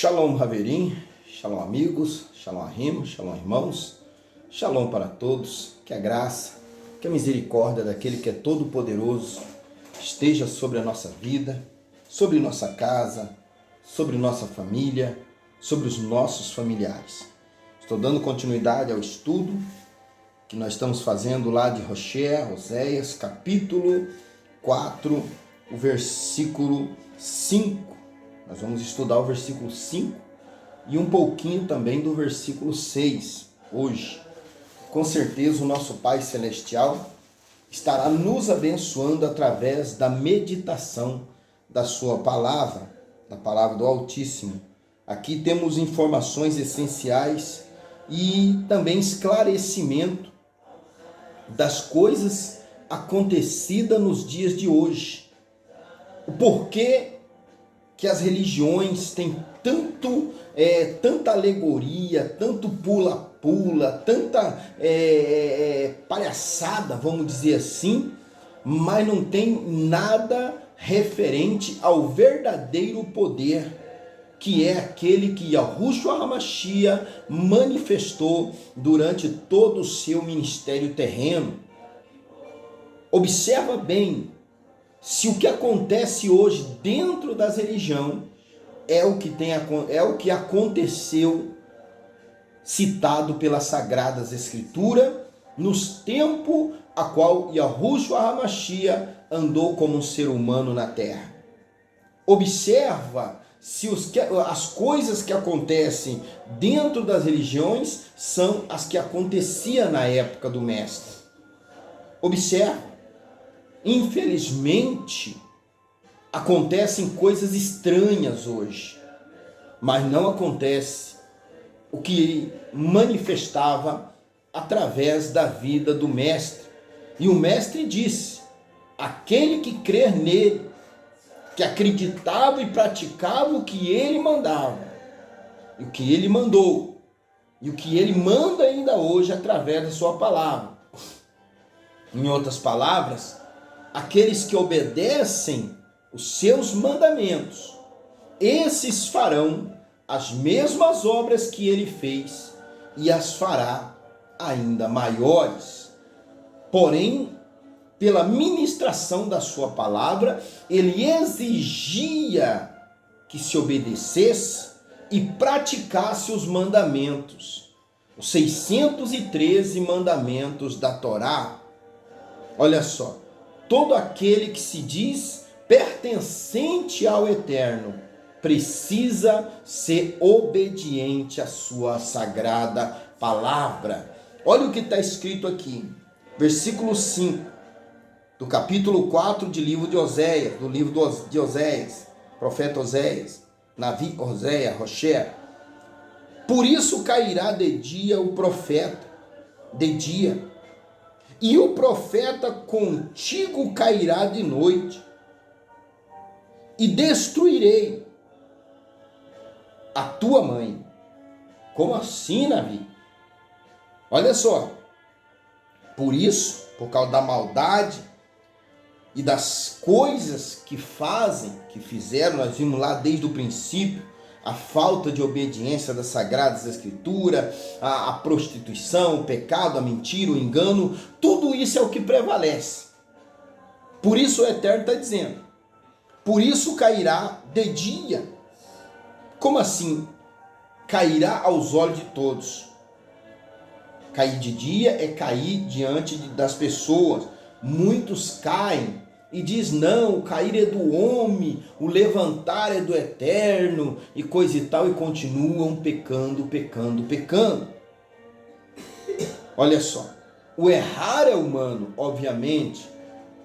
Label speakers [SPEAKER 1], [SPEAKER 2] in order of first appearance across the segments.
[SPEAKER 1] Shalom Haverim, Shalom amigos, Shalom Ahim, Shalom irmãos, Shalom para todos, que a graça, que a misericórdia daquele que é todo poderoso esteja sobre a nossa vida, sobre nossa casa, sobre nossa família, sobre os nossos familiares. Estou dando continuidade ao estudo que nós estamos fazendo lá de Oséias, capítulo 4, o versículo 5. Nós vamos estudar o versículo 5 e um pouquinho também do versículo 6 hoje. Com certeza o nosso Pai Celestial estará nos abençoando através da meditação da sua palavra, da palavra do Altíssimo. Aqui temos informações essenciais e também esclarecimento das coisas acontecidas nos dias de hoje. O porquê que as religiões têm tanta alegoria, tanto pula-pula, tanta palhaçada, vamos dizer assim, mas não tem nada referente ao verdadeiro poder, que é aquele que Yahushua HaMashiach manifestou durante todo o seu ministério terreno. Observa bem, se o que acontece hoje dentro das religiões é o que aconteceu citado pelas Sagradas Escrituras nos tempos a qual Yahushua HaMashiach andou como um ser humano na terra. Observa se as coisas que acontecem dentro das religiões são as que aconteciam na época do Mestre. Observa. Infelizmente, acontecem coisas estranhas hoje, mas não acontece o que manifestava através da vida do Mestre. E o Mestre disse: aquele que crer nele, que acreditava e praticava o que ele mandava, e o que ele mandou, e o que ele manda ainda hoje através da sua palavra. Em outras palavras, aqueles que obedecem os seus mandamentos, esses farão as mesmas obras que ele fez e as fará ainda maiores. Porém, pela ministração da sua palavra, ele exigia que se obedecesse e praticasse os mandamentos, os 613 mandamentos da Torá. Olha só. Todo aquele que se diz pertencente ao Eterno precisa ser obediente à sua sagrada palavra. Olha o que está escrito aqui, versículo 5, do capítulo 4 do livro de Oséias, profeta Oséias, Navi Oséias, Rocher. Por isso cairá de dia o profeta, de dia, e o profeta contigo cairá de noite, e destruirei a tua mãe. Como assim, Navi? Olha só, por isso, por causa da maldade e das coisas que fizeram, nós vimos lá desde o princípio, a falta de obediência das Sagradas Escrituras, a prostituição, o pecado, a mentira, o engano, tudo isso é o que prevalece. Por isso o Eterno está dizendo, por isso cairá de dia. Como assim? Cairá aos olhos de todos. Cair de dia é cair diante das pessoas. Muitos caem e diz, não, o cair é do homem, o levantar é do Eterno, e coisa e tal, e continuam pecando. Olha só, o errar é humano, obviamente,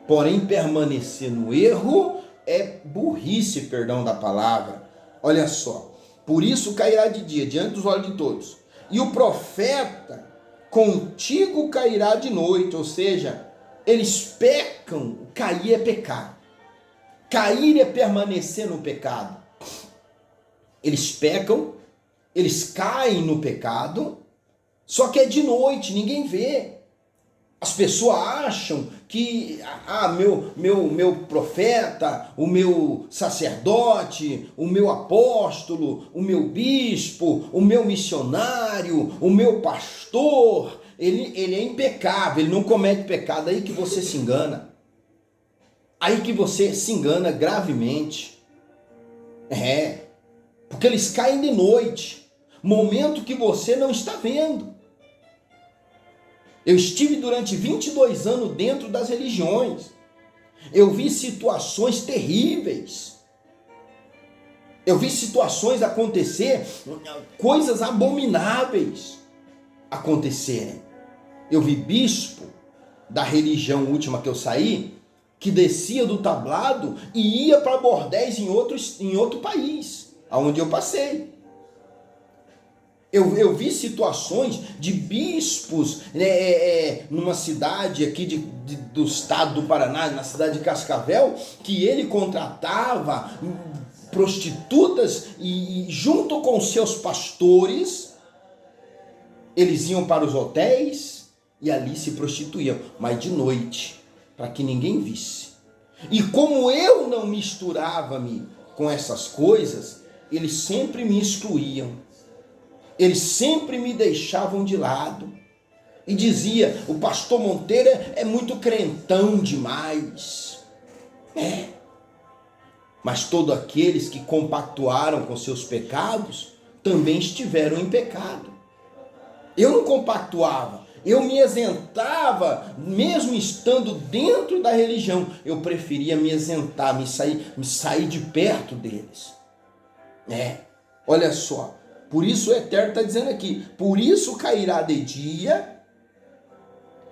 [SPEAKER 1] porém permanecer no erro é burrice, perdão da palavra. Olha só, por isso cairá de dia, diante dos olhos de todos, e o profeta contigo cairá de noite, ou seja, eles pecam, cair é pecar. Cair é permanecer no pecado. Eles pecam, eles caem no pecado, só que é de noite, ninguém vê. As pessoas acham que meu profeta, o meu sacerdote, o meu apóstolo, o meu bispo, o meu missionário, o meu pastor, ele é impecável, ele não comete pecado. Aí que você se engana. Aí que você se engana gravemente. Porque eles caem de noite, momento que você não está vendo. Eu estive durante 22 anos dentro das religiões. Eu vi situações terríveis. Eu vi situações acontecer, coisas abomináveis acontecerem. Eu vi bispo da religião última que eu saí, que descia do tablado e ia para bordéis em outro país, aonde eu passei. Eu vi situações de bispos numa cidade aqui do estado do Paraná, na cidade de Cascavel, que ele contratava prostitutas e junto com seus pastores, eles iam para os hotéis e ali se prostituíam, mas de noite, para que ninguém visse. E como eu não misturava-me com essas coisas, eles sempre me excluíam. Eles sempre me deixavam de lado. E dizia, o pastor Monteiro é muito crentão demais. Mas todos aqueles que compactuaram com seus pecados, também estiveram em pecado. Eu não compactuava, eu me isentava, mesmo estando dentro da religião. Eu preferia me isentar, me sair de perto deles. Olha só. Por isso o Eterno está dizendo aqui, por isso cairá de dia,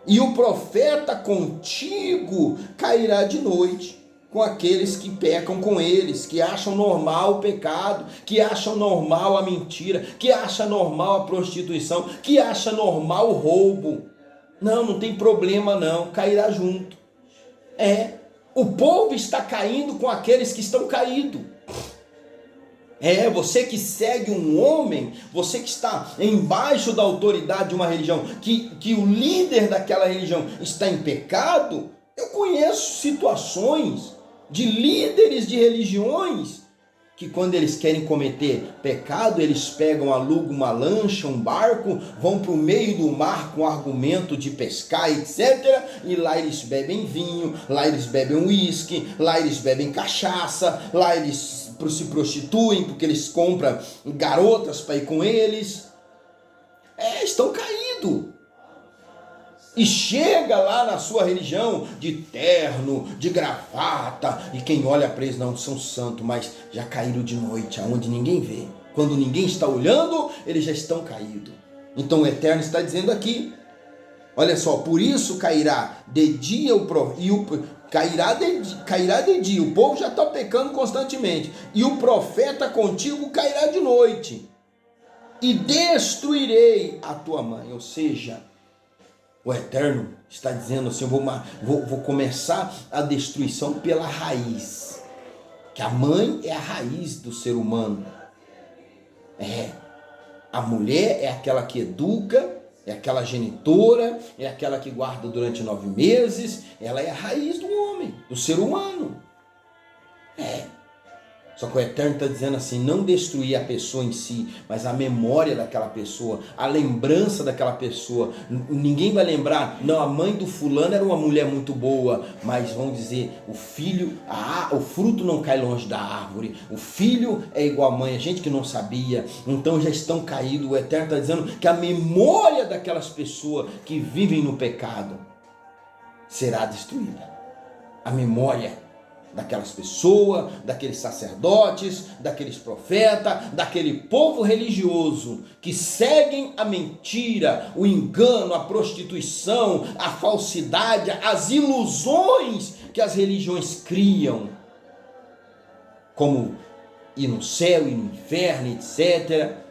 [SPEAKER 1] e o profeta contigo cairá de noite, com aqueles que pecam com eles, que acham normal o pecado, que acham normal a mentira, que acham normal a prostituição, que acham normal o roubo. Não tem problema não, cairá junto. O povo está caindo com aqueles que estão caídos. Você que segue um homem, você que está embaixo da autoridade de uma religião, que o líder daquela religião está em pecado. Eu conheço situações de líderes de religiões que quando eles querem cometer pecado, eles pegam, alugam uma lancha, um barco, vão para o meio do mar com argumento de pescar, etc. E lá eles bebem vinho, lá eles bebem uísque, lá eles bebem cachaça, lá eles se prostituem porque eles compram garotas para ir com eles. Estão caídos. E chega lá na sua religião de terno, de gravata, e quem olha para eles não são santos, mas já caíram de noite, aonde ninguém vê. Quando ninguém está olhando, eles já estão caídos. Então o Eterno está dizendo aqui, olha só, por isso cairá de dia cairá de dia, o povo já está pecando constantemente, e o profeta contigo cairá de noite, e destruirei a tua mãe. Ou seja, o Eterno está dizendo assim, vou começar a destruição pela raiz, que a mãe é a raiz do ser humano. A mulher é aquela que educa, é aquela genitora, é aquela que guarda durante 9 meses, ela é a raiz do homem, do ser humano. Só que o Eterno está dizendo assim, não destruir a pessoa em si, mas a memória daquela pessoa, a lembrança daquela pessoa. Ninguém vai lembrar, não, a mãe do fulano era uma mulher muito boa, mas vão dizer, o fruto não cai longe da árvore, o filho é igual à mãe, a gente que não sabia, então já estão caídos. O Eterno está dizendo que a memória daquelas pessoas que vivem no pecado será destruída. A memória daquelas pessoas, daqueles sacerdotes, daqueles profetas, daquele povo religioso que seguem a mentira, o engano, a prostituição, a falsidade, as ilusões que as religiões criam, como ir no céu, ir no inferno, etc.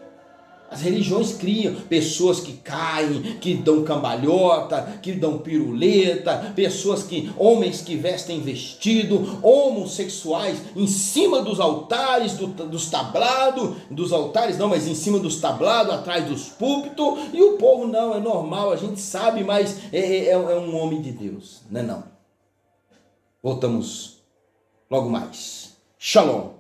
[SPEAKER 1] As religiões criam pessoas que caem, que dão cambalhota, que dão piruleta, homens que vestem vestido, homossexuais em cima dos altares, dos tablados, dos altares não, mas em cima dos tablados, atrás dos púlpitos, e o povo não, é normal, a gente sabe, mas é um homem de Deus, não é não. Voltamos logo mais. Shalom.